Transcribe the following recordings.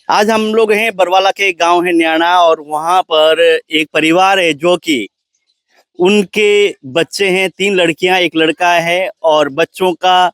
आज हम लोग हैं बरवाला के एक गांव है न्याणा, और वहां पर एक परिवार है जो कि उनके बच्चे हैं, 3 लड़कियां एक लड़का है। और बच्चों का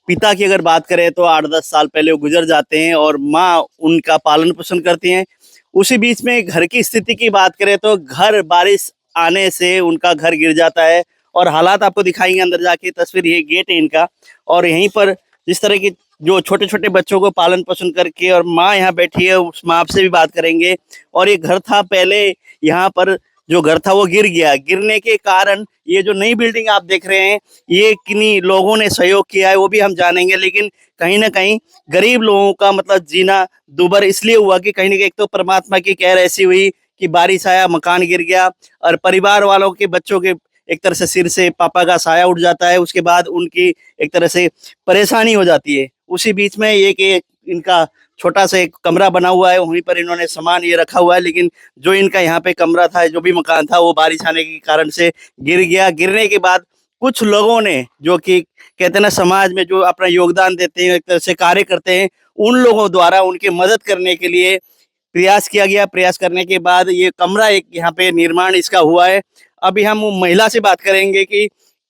पिता की अगर बात करें तो 8-10 साल पहले वो गुजर जाते हैं और माँ उनका पालन पोषण करती हैं। उसी बीच में घर की स्थिति की बात करें तो घर बारिश आने से उनका घर गिर जाता है। और हालात आपको दिखाएंगे अंदर जाके, तस्वीर ये गेट है इनका। और यहीं पर जिस तरह की जो छोटे छोटे बच्चों को पालन पोषण करके, और माँ यहाँ बैठी है, उस माँ से भी बात करेंगे। और ये घर था पहले, यहाँ पर जो घर था वो गिर गया। गिरने के कारण ये जो नई बिल्डिंग आप देख रहे हैं, ये किन्हीं लोगों ने सहयोग किया है वो भी हम जानेंगे। लेकिन कहीं ना कहीं गरीब लोगों का मतलब जीना दुभर इसलिए हुआ कि कहीं ना कहीं एक तो परमात्मा की कहर ऐसी हुई कि बारिश आया, मकान गिर गया, और परिवार वालों के बच्चों के एक तरह से सिर से पापा का साया उठ जाता है। उसके बाद उनकी एक तरह से परेशानी हो जाती है। उसी बीच में एक इनका छोटा सा एक कमरा बना हुआ है, वहीं पर इन्होंने सामान ये रखा हुआ है। लेकिन जो इनका यहाँ पे कमरा था, जो भी मकान था, वो बारिश आने के कारण से गिर गया। गिरने के बाद कुछ लोगों ने, जो कि कहते हैं ना समाज में जो अपना योगदान देते हैं, एक तरह से कार्य करते हैं, उन लोगों द्वारा उनकी मदद करने के लिए प्रयास किया गया। प्रयास करने के बाद ये कमरा एक यहाँ पे निर्माण इसका हुआ है। अभी हम वो महिला से बात करेंगे कि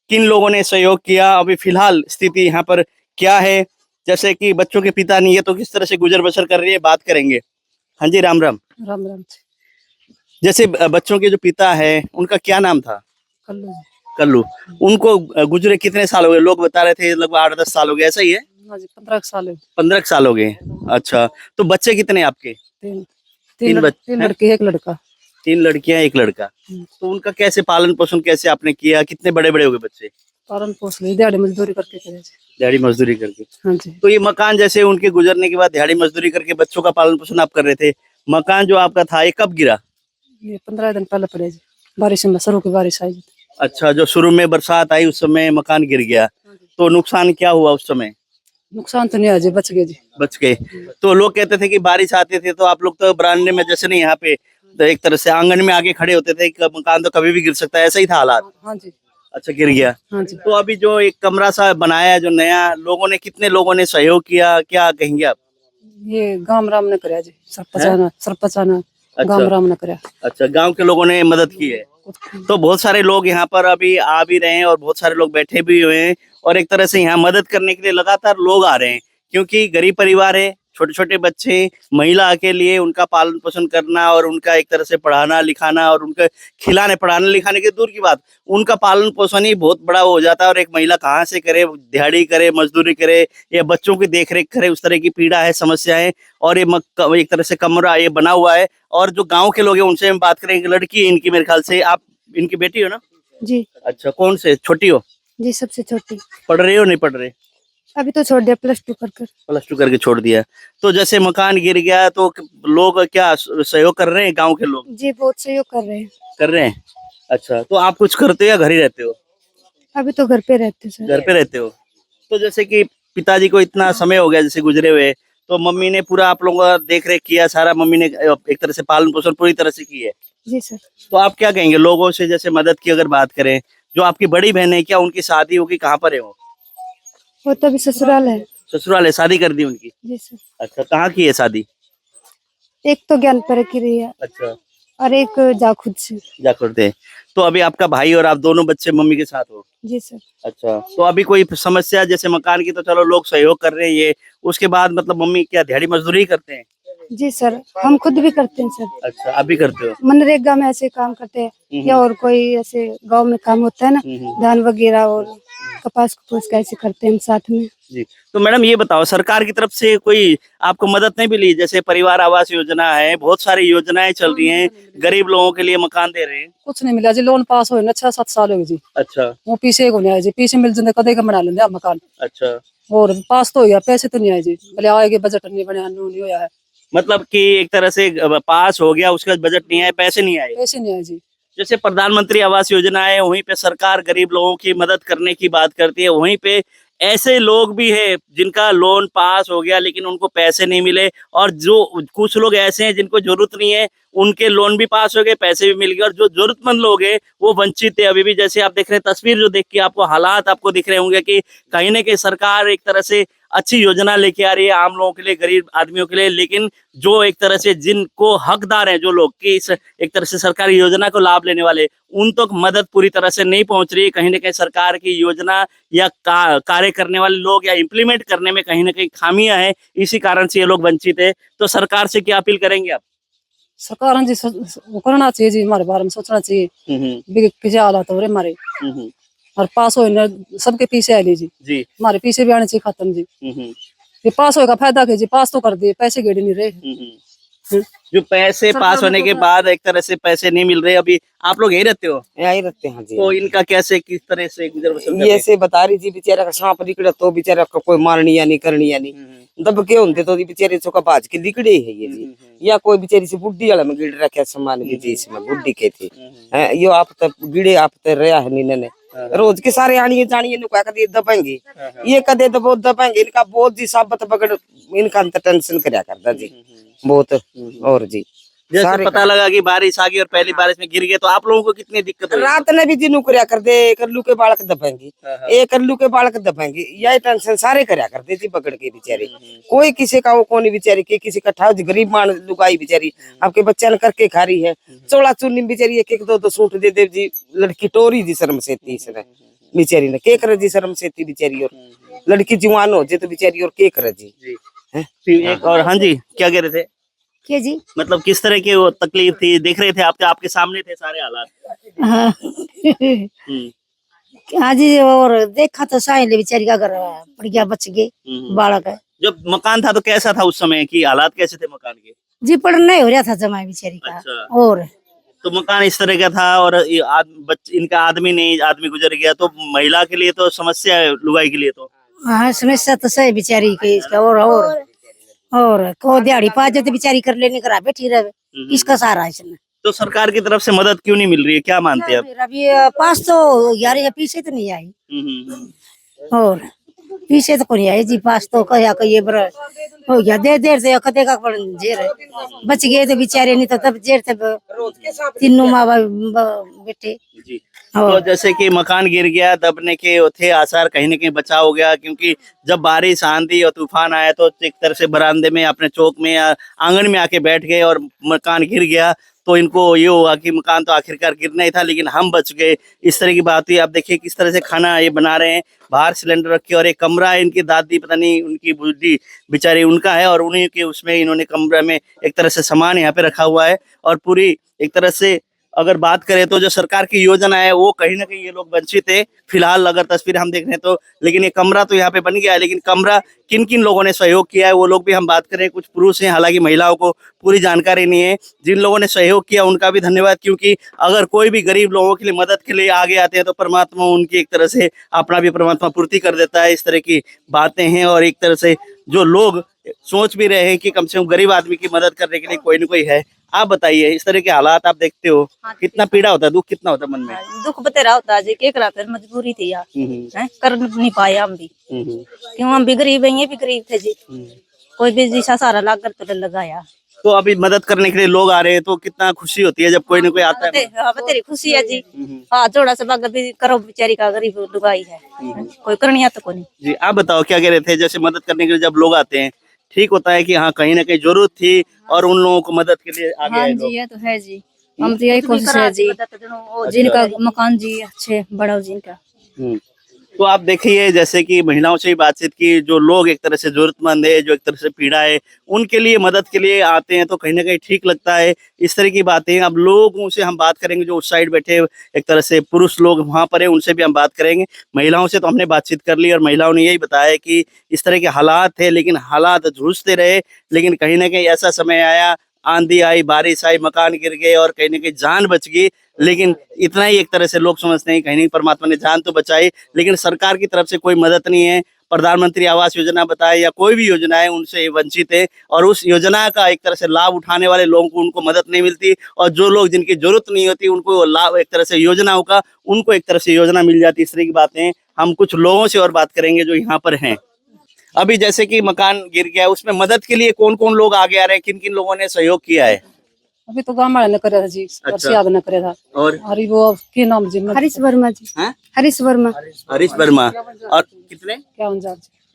किन लोगों ने सहयोग किया, अभी फिलहाल स्थिति यहाँ पर क्या है। जैसे कि बच्चों के पिता नहीं है तो किस तरह से गुजर बसर कर रही है, बात करेंगे। हाँ जी, राम राम। राम राम जी। जैसे बच्चों के जो पिता है उनका क्या नाम था? कल्लू। कल्लू। उनको गुजरे कितने साल हो गए? लोग बता रहे थे लगभग 8-10 साल हो गए, ऐसा ही है? हाँ जी, 15 साल है। 15 साल हो गए। अच्छा, तो बच्चे कितने आपके? तीन तीन बच्चे तीन हैं? लड़के एक लड़का। 3 लड़कियां एक लड़का। तो उनका कैसे पालन पोषण कैसे आपने किया? कितने बड़े बड़े हो गए बच्चे? पालन पोषण दिहाड़ी मजदूरी करके करे जी। दिहाड़ी मजदूरी करके। हाँ जी। तो ये मकान जैसे उनके गुजरने के बाद दिहाड़ी मजदूरी करके बच्चों का पालन पोषण आप कर रहे थे, मकान जो आपका था ये कब गिरा? ये 15 दिन पहले पड़े जी, बारिश में शुरू की बारिश आई जी। अच्छा, जो शुरू में बरसात आई उस समय मकान गिर गया। तो नुकसान क्या हुआ उस समय? नुकसान तो नहीं आया जी, बच गए जी। बच गए। तो लोग कहते थे कि बारिश आते थे तो आप लोग तो बरामदे में, जैसे नहीं यहाँ पे तो एक तरह से आंगन में आगे खड़े होते थे कि मकान तो कभी भी गिर सकता है, ऐसा ही था हालात? हाँ जी। अच्छा, गिर गया। हाँ जी। तो अभी जो एक कमरा सा बनाया है जो नया, लोगों ने कितने लोगों ने सहयोग किया, क्या कहेंगे आप? ये गांव राम ने कराया जी, सरपंच आना अच्छा। गांव राम ने कराया। अच्छा, गांव के लोगों ने मदद की है। तो बहुत सारे लोग यहाँ पर अभी आ भी रहे हैं और बहुत सारे लोग बैठे भी हुए हैं, और एक तरह से यहाँ मदद करने के लिए लगातार लोग आ रहे हैं। क्योंकि गरीब परिवार है, छोटे छोटे बच्चे, महिला के लिए उनका पालन पोषण करना और उनका एक तरह से पढ़ाना लिखाना और उनका खिलाने, पढ़ाने लिखाने की दूर की बात, उनका पालन पोषण ही बहुत बड़ा हो जाता है। और एक महिला कहाँ से करे, दिहाड़ी करे, मजदूरी करे, या बच्चों की देख रेख करे, उस तरह की पीड़ा है, समस्या है। और ये एक तरह से कमरा ये बना हुआ है। और जो गाँव के लोग हैं उनसे हम बात करें, लड़की है इनकी, मेरे ख्याल से आप इनकी बेटी हो ना? जी। अच्छा, कौन से छोटी हो? जी, सबसे छोटी। पढ़ रहे हो नहीं पढ़ रहे? अभी तो छोड़ दिया, +2 कर। +2 करके छोड़ दिया। तो जैसे मकान गिर गया तो लोग क्या सहयोग कर रहे हैं, गांव के लोग जी, बहुत सहयोग कर रहे हैं। कर रहे हैं? अच्छा, तो आप कुछ करते हो या घर ही रहते हो? अभी तो घर पे रहते सर। घर पे रहते हो। तो जैसे कि पिताजी को इतना समय हो गया जैसे गुजरे हुए, तो मम्मी ने पूरा आप लोगों का देख रेख किया सारा, मम्मी ने एक तरह से पालन पोषण पूरी तरह से की है। जी सर। तो आप क्या कहेंगे लोगों से, जैसे मदद की अगर बात करें, जो आपकी बड़ी बहन है, क्या उनकी शादी होगी, कहाँ पर है वो तो अभी ससुराल है। ससुराल है, शादी कर दी उनकी? जी सर। अच्छा, कहाँ की है शादी? एक तो ज्ञानपुर की रही है अच्छा, और एक जाखुद से। जाखुड़ थे। तो अभी आपका भाई और आप दोनों बच्चे मम्मी के साथ हो? जी सर। अच्छा, तो अभी कोई समस्या जैसे मकान की, तो चलो लोग सहयोग कर रहे हैं ये, उसके बाद मतलब मम्मी क्या दिहाड़ी मजदूरी करते हैं? जी सर, हम खुद भी करते हैं सर। अच्छा, आप भी करते हो? मनरेगा में ऐसे काम करते हैं, या और कोई ऐसे गांव में काम होता है ना, धान वगैरह और कपास कपूस का ऐसे करते हैं हम साथ में। जी। तो मैडम ये बताओ, सरकार की तरफ से कोई आपको मदद नहीं मिली? जैसे परिवार आवास योजना है, बहुत सारी योजनाएं चल रही हैं, गरीब लोगों के लिए मकान दे रहे हैं। कुछ नहीं मिला जी, लोन पास हो 6-7 साल हो गए जी। अच्छा। वो पीछे को नहीं आए जी, पीछे मिल जाते कदे का बना लेंगे आप मकान। अच्छा, और पास तो हो गया, पैसे तो नहीं आए जी, भले आएंगे, बजट नहीं बने, नहीं होया है। मतलब कि एक तरह से पास हो गया, उसके बाद बजट नहीं आए, पैसे नहीं आए। पैसे नहीं आए जी। जैसे प्रधानमंत्री आवास योजना है, वहीं पे सरकार गरीब लोगों की मदद करने की बात करती है, वहीं पे ऐसे लोग भी हैं जिनका लोन पास हो गया लेकिन उनको पैसे नहीं मिले, और जो कुछ लोग ऐसे हैं जिनको जरूरत नहीं है, उनके लोन भी पास हो गए, पैसे भी मिल गए, और जो जरूरतमंद लोग हैं वो वंचित है अभी भी। जैसे आप देख रहे हैं तस्वीर, जो देख के आपको हालात आपको दिख रहे होंगे कि कहीं ना कहीं सरकार एक तरह से अच्छी योजना लेके आ रही है आम लोगों के लिए, गरीब आदमियों के लिए, लेकिन जो एक तरह से जिनको हकदार हैं, जो लोग कि इस एक तरह से सरकारी योजना को लाभ लेने वाले, उन तक मदद पूरी तरह से नहीं पहुंच रही है। कहीं ना कहीं सरकार की योजना या कार्य करने वाले लोग या इम्प्लीमेंट करने में कहीं ना कहीं खामियां हैं, इसी कारण से ये लोग वंचित है। तो सरकार से क्या अपील करेंगे आप? सरकार जी वो करना चाहिए जी, हमारे बारे में सोचना चाहिए भी क्या हालात हो रहे हमारे, और पास हो सबके पीछे आ जी जी, हमारे पीछे भी आने चाहिए खत्म जी। ये पास होगा फायदा के जी, पास तो कर दिए, पैसे गेड़े नहीं रहे। जो पैसे पास होने के बाद एक तरह से पैसे नहीं मिल रहे। अभी आप लोग यही रहते हो? यही रहते हैं जी। तो इनका कैसे किस तरह से गुजर बसर करते ये हैं? ऐसे बता रही जी, बेचारा का सांप निकला तो बेचारा का कोई मारनी या नहीं करनी या नहीं दब के होते तो बेचारे चौका बाज के निकले है ये जी। या कोई बेचारी से बुढ़ी वाला में गिड़ रखा सामान भी जी, इसमें बुढ़ी के थी यो आप तक गिड़े आप तक रहा है नीने ने रोज के सारे आनिए जानिए नुका कदे दबेंगे, ये कदे दबो दबेंगे, इनका बहुत जी साबत पकड़ इनका अंतर टेंशन करया करता जी बहुत। और जी जैसे पता लगा कि बारिश आ गई और पहली बारिश में गिर गए तो आप लोगों को कितनी दिक्कत हुई? रात ने भी जिनू करया कर दे, कल्लू के बालक दबेंगे, एक कल्लू के बालक दबेंगे, यही टेंशन सारे करया करते जी पकड़ के बेचारे। कोई किसी का वो कौन बेचारी के किसी का ठाव गरीब मान लुगाई बेचारी आपके बच्चा ने करके खा रही है, चौड़ा चुन्नी बेचारी एक एक दो सूट दे दे जी, लड़की टोरी जी शर्म से थी इसने बेचारी ने के करे जी शर्म से थी बेचारी। और लड़की जवान हो जे तो बेचारी और के करे जी। फिर एक और, हाँ जी क्या कह रहे थे? क्या जी? मतलब किस तरह की वो तकलीफ थी, देख रहे थे आपके सामने थे सारे हालात? हाँ हाँ जी, और देखा तो साहिल बेचारी का घर पड़ गया, बच गए बालक है। जब मकान था तो कैसा था उस समय की हालात कैसे थे मकान के? जी पढ़ नहीं हो रहा था जमाई बेचारी का। अच्छा। और तो मकान इस तरह का था और इनका आदमी नहीं, आदमी गुजर गया, तो महिला के लिए तो समस्या है, लुगाई के लिए तो। हाँ समस्या तो सही बेचारी की इसका। और को दिहाड़ी पा जाते बेचारी कर लेने करा बैठी रहे, किसका सहारा है इसमें? तो सरकार की तरफ से मदद क्यों नहीं मिल रही है, क्या मानते हैं आप? अभी पास तो यार है, पीछे तो नहीं आई। और पीछे तो कोई आई जी, पास तो कहा ये बर हो गया, देर से कदे का जेर है, बच गए तो बेचारे, नहीं तो तब जेर थे तीनों माँ बाप बेटे। जी। तो जैसे कि मकान गिर गया, दबने के थे आसार, कहीं ना कहीं बचाव हो गया, क्योंकि जब बारिश आंधी और तूफान आया तो एक तरह से बरामदे में अपने चौक में या आंगन में आके बैठ गए और मकान गिर गया तो इनको ये हुआ कि मकान तो आखिरकार गिरना ही था, लेकिन हम बच गए। इस तरह की बात हुई। आप देखिए किस तरह से खाना ये बना रहे हैं, बाहर सिलेंडर रखे और एक कमरा है, इनकी दादी पता नहीं उनकी बुढ़ी बेचारी उनका है, और उन्हीं के उसमें इन्होंने कमरे में एक तरह से सामान यहाँ पे रखा हुआ है। और पूरी एक तरह से अगर बात करें तो जो सरकार की योजना है वो कहीं ना कहीं ये लोग वंचित है। फिलहाल अगर तस्वीर हम देख रहे हैं तो, लेकिन ये कमरा तो यहाँ पे बन गया है, लेकिन कमरा किन किन लोगों ने सहयोग किया है वो लोग भी हम बात करें। कुछ पुरुष हैं, हालांकि महिलाओं को पूरी जानकारी नहीं है। जिन लोगों ने सहयोग किया उनका भी धन्यवाद, क्योंकि अगर कोई भी गरीब लोगों के लिए मदद के लिए आगे आते हैं तो परमात्मा उनकी एक तरह से अपना भी परमात्मा पूर्ति कर देता है। इस तरह की बातें हैं और एक तरह से जो लोग सोच भी रहे हैं कि कम से कम गरीब आदमी की मदद करने के लिए कोई ना कोई है। आप बताइए, इस तरह के हालात आप देखते हो, कितना पीड़ा होता है, दुख कितना होता है मन में? दुख बतेरा होता है जी, क्या करा, फिर मजबूरी थी यार, कर नहीं पाए हम भी, क्यों हम भी गरीब है, ये भी गरीब थे जी, कोई भी जी सारा लाग कर तो लगाया। तो अभी मदद करने के लिए लोग आ रहे हैं तो कितना खुशी होती है जब कोई ना कोई आता है। बतेरी खुशी है जी। हाँ जोड़ा से बाग भी करो, बेचारी का गरीब लुगाई है, कोई करनी आता को नहीं जी। आप बताओ क्या कह रहे थे? जैसे मदद करने के लिए जब लोग आते हैं, ठीक होता है कि हाँ कहीं ना कहीं जरूरत थी और उन लोगों को मदद के लिए आगे आए लोग। ये तो है जी, हम तो यही कोशिश है जी, जिनका मकान जी अच्छे बड़ा जिनका। तो आप देखिए जैसे कि महिलाओं से ही बातचीत की, जो लोग एक तरह से जरूरतमंद है, जो एक तरह से पीड़ा है, उनके लिए मदद के लिए आते हैं तो कहीं ना कहीं ठीक लगता है। इस तरह की बातें अब लोगों से हम बात करेंगे, जो उस साइड बैठे एक तरह से पुरुष लोग वहाँ पर है, उनसे भी हम बात करेंगे। महिलाओं से तो हमने बातचीत कर ली और महिलाओं ने यही बताया कि इस तरह के हालात थे, लेकिन हालात जूझते रहे, लेकिन कहीं ना कहीं ऐसा समय आया, आंधी आई, बारिश आई, मकान गिर गए और कहीं ना कहीं जान बच गई। लेकिन इतना ही एक तरह से लोग समझते हैं, कहीं नहीं परमात्मा ने जान तो बचाई, लेकिन सरकार की तरफ से कोई मदद नहीं है। प्रधानमंत्री आवास योजना बताए या कोई भी योजना है, उनसे वंचित है और उस योजना का एक तरह से लाभ उठाने वाले लोगों को उनको मदद नहीं मिलती, और जो लोग जिनकी जरूरत नहीं होती उनको लाभ एक तरह से योजनाओं का उनको एक तरह से योजना मिल जाती है। इस तरह की बातें हम कुछ लोगों से और बात करेंगे जो यहाँ पर हैं। अभी जैसे कि मकान गिर गया, उसमें मदद के लिए कौन कौन लोग आगे आ रहे हैं, किन किन लोगों ने सहयोग किया है? अभी तो गाँव वाले ने करे था जी, याद न करे था। और अरे वो के नाम जी, हरीश वर्मा जी। हैं? हरीश वर्मा। हरीश वर्मा। और कितने? क्या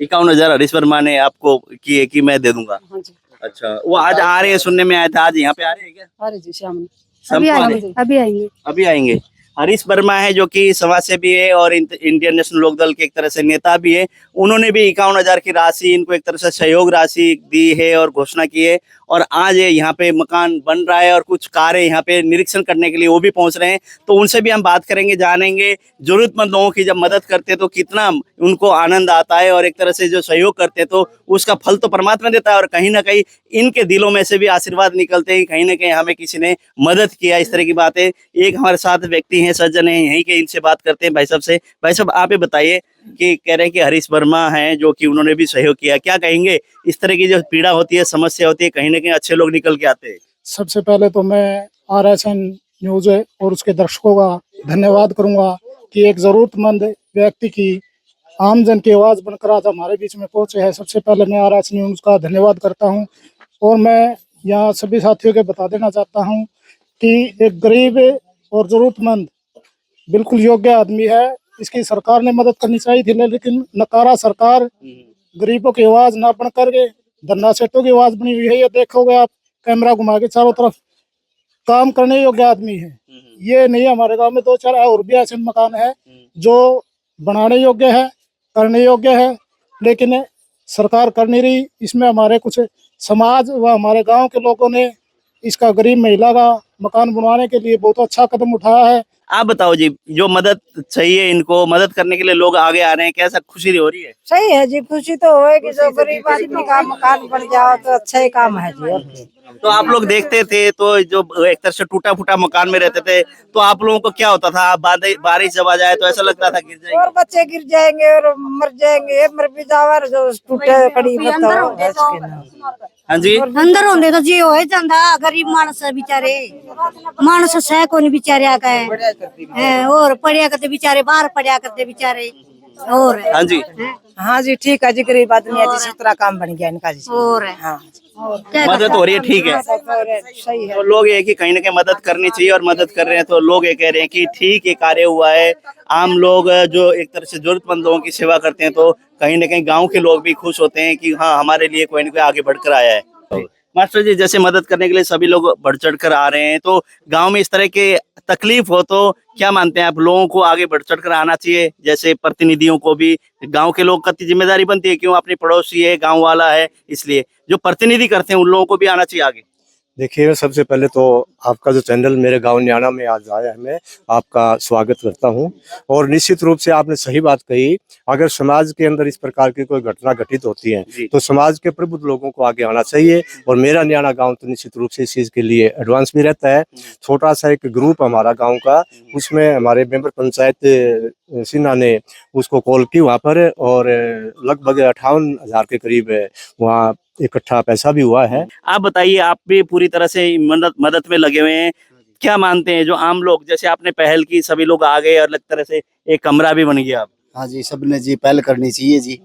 51,000 हरीश वर्मा ने आपको किए कि मैं दे दूंगा। हाँ जी। अच्छा, वो आज आ रहे हैं, सुनने में आया था, आज यहाँ पे आ रहे हैं क्या? अरे जी शाम में शाम को आ रहे हैं? अभी आएंगे। अभी आएंगे। हरीश वर्मा है जो कि समाज सेवी है और इंडियन नेशनल लोक दल के एक तरह से नेता भी है। उन्होंने भी 51,000 की राशि इनको एक तरह से सहयोग राशि दी है और घोषणा की है, और आज यहाँ पे मकान बन रहा है और कुछ कारें यहाँ पे निरीक्षण करने के लिए वो भी पहुंच रहे हैं। तो उनसे भी हम बात करेंगे, जानेंगे जरूरतमंद लोगों की जब मदद करते हैं तो कितना उनको आनंद आता है, और एक तरह से जो सहयोग करते हैं तो उसका फल तो परमात्मा देता है, और कहीं ना कहीं इनके दिलों में से भी आशीर्वाद निकलते हैं, कहीं ना कहीं हमें किसी ने मदद किया, इस तरह की बातें। एक हमारे साथ व्यक्ति हैं, सज्जन हैं यहीं के, इनसे बात करते हैं भाई साहब से। भाई साहब, आप ये बताइए कि कह रहे हैं कि हरीश वर्मा हैं जो कि उन्होंने भी सहयोग किया, क्या कहेंगे? इस तरह की जो पीड़ा होती है, समस्या होती है, कहीं ना कहीं अच्छे लोग निकल के आते हैं। सबसे पहले तो मैं RSN न्यूज और उसके दर्शकों का धन्यवाद करूंगा कि एक जरूरतमंद व्यक्ति की आमजन की आवाज बनकर आज हमारे बीच में पहुंचे हैं। सबसे पहले मैं RSN न्यूज का धन्यवाद करता हूं, और मैं यहाँ सभी साथियों के बता देना चाहता हूं कि एक गरीब और जरूरतमंद बिल्कुल योग्य आदमी है। इसकी सरकार ने मदद करनी चाहिए थी, लेकिन नकारा सरकार गरीबों की आवाज ना बन करके धन्ना सेठों की आवाज बनी हुई है। ये देखोगे आप कैमरा घुमा के चारों तरफ, काम करने योग्य आदमी है। ये नहीं, हमारे गांव में 2-4 और भी ऐसे मकान है जो बनाने योग्य है, करने योग्य है, लेकिन सरकार कर नहीं रही। इसमें हमारे कुछ समाज व हमारे गांव के लोगों ने इसका गरीब महिला का मकान बनवाने के लिए बहुत अच्छा कदम उठाया है। आप बताओ जी, जो मदद चाहिए, इनको मदद करने के लिए लोग आगे आ रहे हैं, कैसा खुशी हो रही है? सही है जी, खुशी तो होएगी, जो गरीब आदमी का मकान बन जाओ तो अच्छा ही काम है जी। और तो आप लोग देखते थे तो जो एक तरह से टूटा फूटा मकान में रहते थे, तो आप लोगों को क्या होता था? आप बारिश जब आ जाए तो ऐसा लगता था गिर जाएंगे, और बच्चे गिर जाएंगे और मर जाएंगे, मर भी जावर जो टूटे खड़ी हाँ जी, अंदर होंगे तो जी हो जाता। गरीब मानस बेचारे, मानस सह को नहीं बेचारे गए, और पढ़िया करते बेचारे, बाहर पढ़िया करते बेचारे। और हाँ जी, हाँ जी, ठीक है जी, गरीब आदमी है जी, 17 काम बन गया इनका जी। और हाँ, मदद हो रही है, ठीक है। सही है। तो लोग ये कि कहीं ना कहीं मदद करनी चाहिए और मदद कर रहे हैं, तो लोग ये कह रहे हैं कि ठीक है, कार्य हुआ है। आम लोग जो एक तरह से जरूरतमंद लोगों की सेवा करते हैं, तो कहीं ना कहीं गांव के लोग भी खुश होते हैं कि हाँ, हमारे लिए कोई ना कोई आगे बढ़कर आया है। मास्टर जी, जैसे मदद करने के लिए सभी लोग बढ़ चढ़ कर आ रहे हैं, तो गांव में इस तरह के तकलीफ हो तो क्या मानते हैं आप, लोगों को आगे बढ़ चढ़ कर आना चाहिए? जैसे प्रतिनिधियों को भी, गांव के लोग की जिम्मेदारी बनती है, क्यों, अपनी पड़ोसी है, गांव वाला है, इसलिए जो प्रतिनिधि करते हैं उन लोगों को भी आना चाहिए आगे। देखिए, सबसे पहले तो आपका जो चैनल मेरे गांव न्याणा में आज आया है, मैं आपका स्वागत करता हूं। और निश्चित रूप से आपने सही बात कही, अगर समाज के अंदर इस प्रकार की कोई घटना घटित होती है तो समाज के प्रबुद्ध लोगों को आगे आना चाहिए। और मेरा न्याणा गांव तो निश्चित रूप से इस चीज के लिए एडवांस भी रहता है। छोटा सा एक ग्रुप हमारा गाँव का, उसमें हमारे मेंबर पंचायत सिन्हा ने उसको कॉल की वहाँ पर, और लगभग 58,000 के करीब वहाँ इकट्ठा पैसा भी हुआ है। आप बताइए, आप भी पूरी तरह से मदद में लगे हुए हैं, क्या मानते हैं जो आम लोग, जैसे आपने पहल की, सभी लोग आ गए और लग तरह से एक कमरा भी बन गया? हाँ जी, सबने जी पहल करनी चाहिए जी।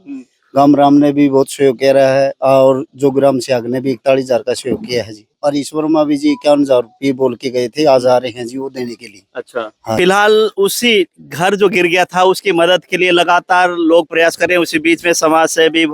गांव राम ने भी बहुत सहयोग किया रहा है, और जो ग्राम सेवक ने भी 41,000 का सहयोग किया है जी। और ईश्वर में भी जी 51,000 रुपये बोल के गए थे, आज आ रहे हैं जी वो देने के लिए। अच्छा, हाँ। फिलहाल उसी घर जो गिर गया था उसकी मदद के लिए लगातार लोग प्रयास कर रहे हैं। उसी बीच में समाज से भी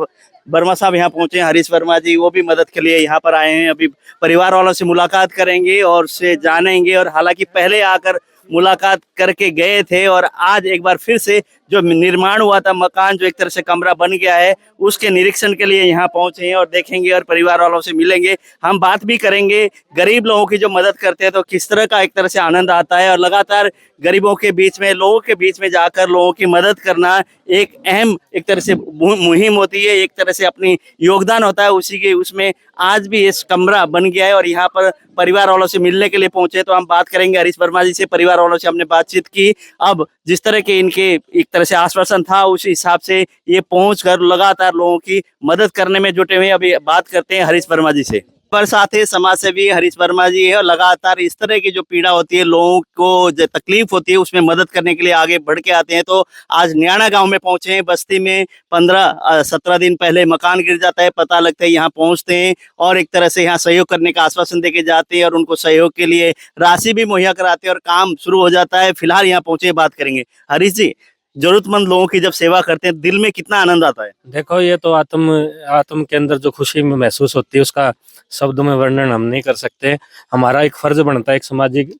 वर्मा साहब यहाँ पहुंचे हैं, हरीश वर्मा जी, वो भी मदद के लिए यहाँ पर आए हैं। अभी परिवार वालों से मुलाकात करेंगे और से जानेंगे, और हालांकि पहले आकर मुलाकात करके गए थे, और आज एक बार फिर से जो निर्माण हुआ था मकान, जो एक तरह से कमरा बन गया है, उसके निरीक्षण के लिए यहाँ पहुंचे हैं और देखेंगे और परिवार वालों से मिलेंगे। हम बात भी करेंगे, गरीब लोगों की जो मदद करते हैं तो किस तरह का एक तरह से आनंद आता है, और लगातार गरीबों के बीच में, लोगों के बीच में जाकर लोगों की मदद करना एक अहम एक तरह से मुहिम होती है, एक तरह से अपनी योगदान होता है उसी के। उसमें आज भी इस कमरा बन गया है और यहाँ पर परिवार वालों से मिलने के लिए पहुंचे, तो हम बात करेंगे हरीश वर्मा जी से। परिवार वालों से हमने बातचीत की, अब जिस तरह के इनके एक तरह से आश्वासन था उसी हिसाब से ये पहुंचकर लगातार लोगों की मदद करने में जुटे हुए। अभी बात करते हैं हरीश वर्मा जी से। पर साथ ही समाज सेवी हरीश वर्मा जी है, और लगातार इस तरह की जो पीड़ा होती है, लोगों को जो तकलीफ होती है, उसमें मदद करने के लिए आगे बढ़ के आते हैं। तो आज न्याणा गांव में पहुंचे हैं, बस्ती में 15-17 दिन पहले मकान गिर जाता है, पता लगता है यहाँ पहुंचते हैं और एक तरह से यहाँ सहयोग करने का आश्वासन देके जाते हैं, और उनको सहयोग के लिए राशि भी मुहैया कराते हैं और काम शुरू हो जाता है। फिलहाल यहाँ पहुंचे, बात करेंगे। हरीश जी, जरूरतमंद लोगों की जब सेवा करते हैं दिल में कितना आनंद आता है। देखो ये तो आत्म आत्म के अंदर जो खुशी में महसूस होती है उसका शब्दों में वर्णन हम नहीं कर सकते। हमारा एक फर्ज बनता है एक सामाजिक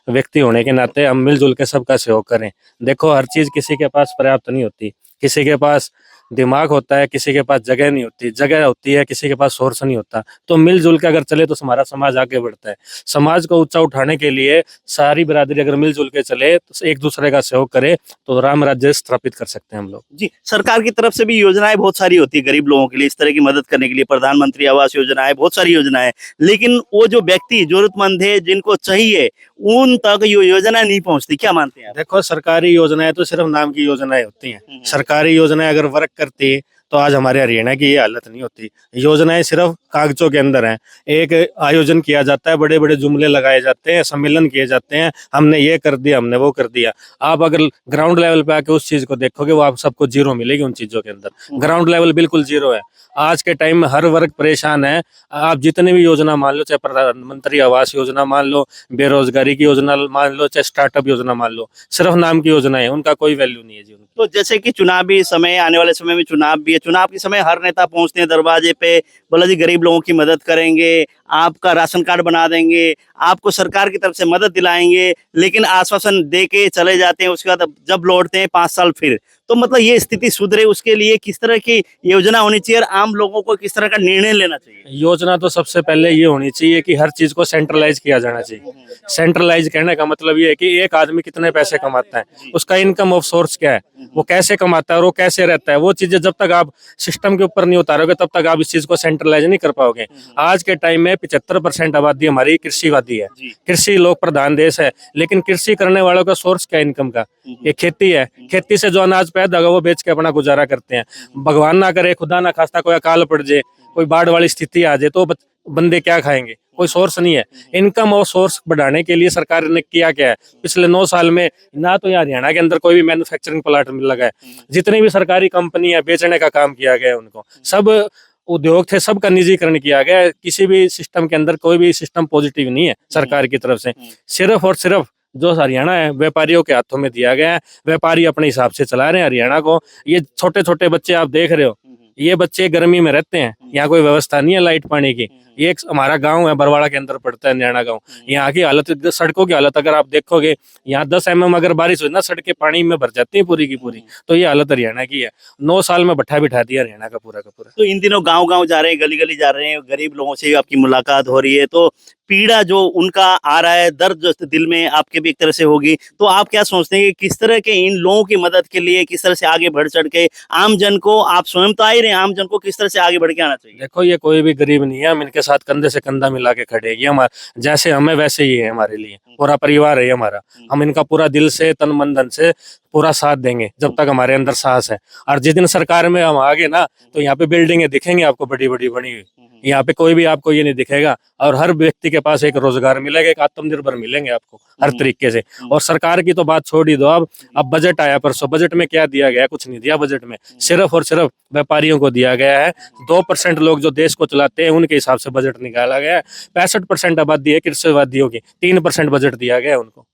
व्यक्ति होने के नाते हम मिलजुल के सबका सहयोग करें। देखो हर चीज किसी के पास पर्याप्त नहीं होती, किसी के पास दिमाग होता है, किसी के पास जगह नहीं होती, जगह होती है किसी के पास सोर्स नहीं होता। तो मिलजुल के अगर चले तो हमारा समाज आगे बढ़ता है। समाज को ऊंचा उठाने के लिए सारी बिरादरी अगर मिलजुल के चले तो एक दूसरे का सहयोग करे तो राम राज्य स्थापित कर सकते हैं हम लोग। जी, सरकार की तरफ से भी योजनाएं बहुत सारी होती है गरीब लोगों के लिए, इस तरह की मदद करने के लिए प्रधानमंत्री आवास योजना है, बहुत सारी योजनाएं, लेकिन वो जो व्यक्ति जरूरतमंद है जिनको चाहिए उन तक ये योजना नहीं पहुंचती। क्या मानते हैं आप? देखो सरकारी योजनाएं तो सिर्फ नाम की योजनाएं होती हैं। सरकारी योजनाएं अगर वर्क करती तो आज हमारे हरियाणा की ये हालत नहीं होती। योजनाएं सिर्फ कागजों के अंदर हैं। एक आयोजन किया जाता है, बड़े बड़े जुमले लगाए जाते हैं, सम्मेलन किए जाते हैं, हमने ये कर दिया, हमने वो कर दिया। आप अगर ग्राउंड लेवल पे आके उस चीज को देखोगे वो आप सबको जीरो मिलेगी उन चीजों के अंदर। ग्राउंड लेवल बिल्कुल जीरो है। आज के टाइम में हर वर्ग परेशान है। आप जितनी भी योजना मान लो, चाहे प्रधानमंत्री आवास योजना मान लो, बेरोजगारी की योजना मान लो, चाहे स्टार्टअप योजना मान लो, सिर्फ नाम की योजना है, उनका कोई वैल्यू नहीं है जी। तो जैसे कि चुनावी समय, आने वाले समय में चुनाव भी है, चुनाव के समय हर नेता पहुंचते हैं दरवाजे पे, बोला जी गरीब लोगों की मदद करेंगे, आपका राशन कार्ड बना देंगे, आपको सरकार की तरफ से मदद दिलाएंगे, लेकिन आश्वासन दे के चले जाते हैं। उसके बाद जब लौटते हैं 5 साल फिर, तो मतलब ये स्थिति सुधरे उसके लिए किस तरह की योजना होनी चाहिए और आम लोगों को किस तरह का निर्णय लेना चाहिए? योजना तो सबसे पहले ये होनी चाहिए कि हर चीज को सेंट्रलाइज किया जाना चाहिए। सेंट्रलाइज कहने का मतलब ये है कि एक आदमी कितने पैसे कमाता है, उसका इनकम ऑफ सोर्स क्या है, वो कैसे कमाता है और वो कैसे रहता है, वो चीजें जब तक आप सिस्टम के ऊपर नहीं उतारोगे तब तक आप इस चीज को सेंट्रलाइज नहीं कर पाओगे। आज के टाइम में 75% आबादी हमारी कृषिवादी है, कृषि लोक प्रधान देश है, लेकिन कृषि करने वालों का सोर्स क्या है इनकम का? ये खेती है। खेती से जो अनाज पैदा होगा वो बेच के अपना गुजारा करते हैं। भगवान ना करे, खुदा ना खास्ता कोई अकाल पड़ जाए, कोई बाढ़ वाली स्थिति आ जाए तो बंदे क्या खाएंगे? कोई सोर्स नहीं है। इनकम और सोर्स बढ़ाने के लिए सरकार ने किया क्या है? पिछले 9 साल में ना तो यहाँ हरियाणा के अंदर कोई भी मैन्युफैक्चरिंग प्लांट लगा है। जितनी भी सरकारी कंपनी है बेचने का काम किया गया है, उनको सब उद्योग थे सबका निजीकरण किया गया है। किसी भी सिस्टम के अंदर कोई भी सिस्टम पॉजिटिव नहीं है सरकार की तरफ से। सिर्फ और सिर्फ जो हरियाणा है व्यापारियों के हाथों में दिया गया है। व्यापारी अपने हिसाब से चला रहे हैं हरियाणा को। ये छोटे छोटे बच्चे आप देख रहे हो, ये बच्चे गर्मी में रहते हैं, यहाँ कोई व्यवस्था नहीं है लाइट पानी की। ये एक हमारा गांव है, बरवाड़ा के अंदर पड़ता है न्याणा गांव। यहाँ की हालत, सड़कों की हालत अगर आप देखोगे, यहाँ 10 mm अगर बारिश हो ना सड़कें पानी में भर जाती है पूरी की पूरी। तो ये हालत हरियाणा की है। 9 साल में बिठा दिया हरियाणा का पूरा। तो इन दिनों गांव गांव जा रहे हैं, गली गली जा रहे हैं, गरीब लोगों से आपकी मुलाकात हो रही है, तो पीड़ा जो उनका आ रहा है, दर्द जो दिल में आपके भी एक तरह से होगी, तो आप क्या सोचते हैं कि किस तरह के इन लोगों की मदद के लिए किस तरह से आगे बढ़ चढ़ के आम जन को, आप स्वयं तो आ ही रहे हैं, आम जन को किस तरह से आगे बढ़ के आना चाहिए? देखो ये कोई भी गरीब नहीं है, हम इनके साथ कंधे से कंधा मिला के खड़े हैं। ये हमारे जैसे हमें वैसे ही है, हमारे लिए पूरा परिवार है हमारा। हम इनका पूरा दिल से, तन मन धन से पूरा साथ देंगे जब तक हमारे अंदर साहस है। और जिस दिन सरकार में हम आगे ना, तो यहाँ पे बिल्डिंगें दिखेंगी आपको बड़ी बड़ी बनी हुई। यहाँ पे कोई भी आपको ये नहीं दिखेगा, और हर व्यक्ति के पास एक रोजगार मिलेगा, एक आत्मनिर्भर मिलेंगे आपको हर तरीके से। और सरकार की तो बात छोड़ ही दो। अब बजट आया परसों, बजट में क्या दिया गया? कुछ नहीं दिया बजट में। सिर्फ और सिर्फ व्यापारियों को दिया गया है। 2% लोग जो देश को चलाते हैं उनके हिसाब से बजट निकाला गया है। 65% आबादी है कृषिवादियों की, 3% बजट दिया गया है उनको।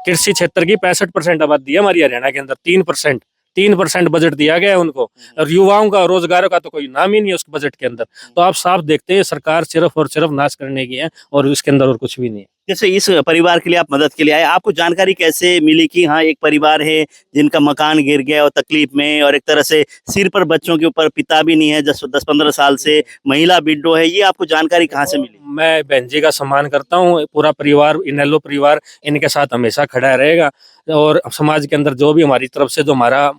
कृषि क्षेत्र की 65% आबादी है हमारी हरियाणा के अंदर, 3% बजट दिया गया है उनको। और युवाओं का, रोजगारों का तो कोई नाम ही नहीं है उस बजट के अंदर। तो आप साफ देखते हैं सरकार सिर्फ और सिर्फ नाश करने की है, और इसके अंदर और कुछ भी नहीं है। जैसे इस परिवार के लिए आप मदद के लिए आए, आपको जानकारी कैसे मिली कि हाँ एक परिवार है जिनका मकान गिर गया और तकलीफ में, और एक तरह से सिर पर बच्चों के ऊपर पिता भी नहीं है, 10-15 साल से महिला विडो है, ये आपको जानकारी कहाँ से मिली? मैं बहन जी का सम्मान करता हूँ। पूरा परिवार, इनेलो परिवार इनके साथ हमेशा खड़ा रहेगा। और समाज के अंदर जो भी हमारी तरफ से, जो हमारा,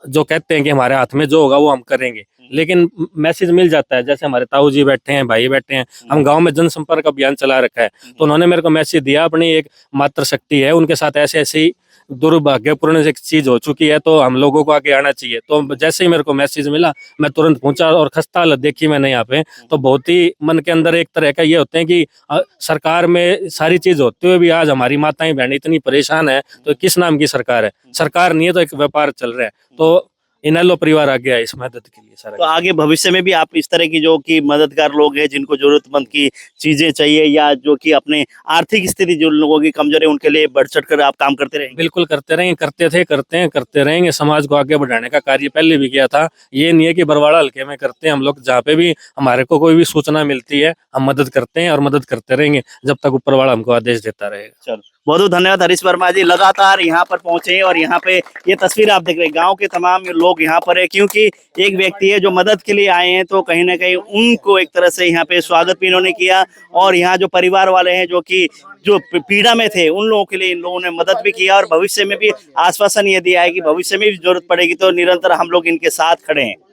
जो कहते हैं कि हमारे हाथ में जो होगा वो हम करेंगे। लेकिन मैसेज मिल जाता है, जैसे हमारे ताऊ जी बैठे हैं, भाई बैठे हैं, हम गांव में जनसंपर्क अभियान चला रखा है, तो उन्होंने मेरे को मैसेज दिया, अपनी एक मातृ शक्ति है उनके साथ ऐसे ऐसी दुर्भाग्यपूर्ण एक चीज हो चुकी है, तो हम लोगों को आगे आना चाहिए। तो जैसे ही मेरे को मैसेज मिला मैं तुरंत पहुंचा, और खस्ता हालत देखी मैंने यहाँ पे, तो बहुत ही मन के अंदर एक तरह का ये होते हैं कि सरकार में सारी चीज होते हुए भी आज हमारी माताएं बहनें इतनी परेशान है, तो किस नाम की सरकार है? सरकार नहीं है तो एक व्यापार चल रहा है। तो इनेलो परिवार आगे आया इस मदद के लिए सारा। तो आगे भविष्य में भी आप इस तरह की जो कि मददगार लोग हैं जिनको जरूरतमंद की चीजें चाहिए या जो कि अपने आर्थिक स्थिति जो लोगों की कमजोर है उनके लिए बढ़ चढ़ कर आप काम करते रहेंगे। बिल्कुल करते रहेंगे, करते थे, करते हैं, करते रहेंगे। समाज को आगे बढ़ाने का कार्य पहले भी किया था। ये नहीं है कि बरवाड़ा हल्के में करते हैं हम लोग, जहाँ पे भी हमारे को कोई भी सूचना मिलती है हम मदद करते हैं और मदद करते रहेंगे जब तक ऊपर वाला हमको आदेश देता रहेगा। चलो बहुत बहुत धन्यवाद हरीश वर्मा जी, लगातार यहाँ पर पहुंचे और यहाँ पे ये तस्वीर आप देख रहे हैं, गांव के तमाम लोग यहाँ पर है क्योंकि एक व्यक्ति है जो मदद के लिए आए हैं, तो कहीं ना कहीं उनको एक तरह से यहाँ पे स्वागत भी इन्होंने किया और यहाँ जो परिवार वाले हैं जो कि जो पीड़ा में थे उन लोगों के लिए इन लोगों ने मदद भी किया और भविष्य में भी आश्वासन ये दिया है कि भविष्य में भी जरूरत पड़ेगी तो निरंतर हम लोग इनके साथ खड़े हैं।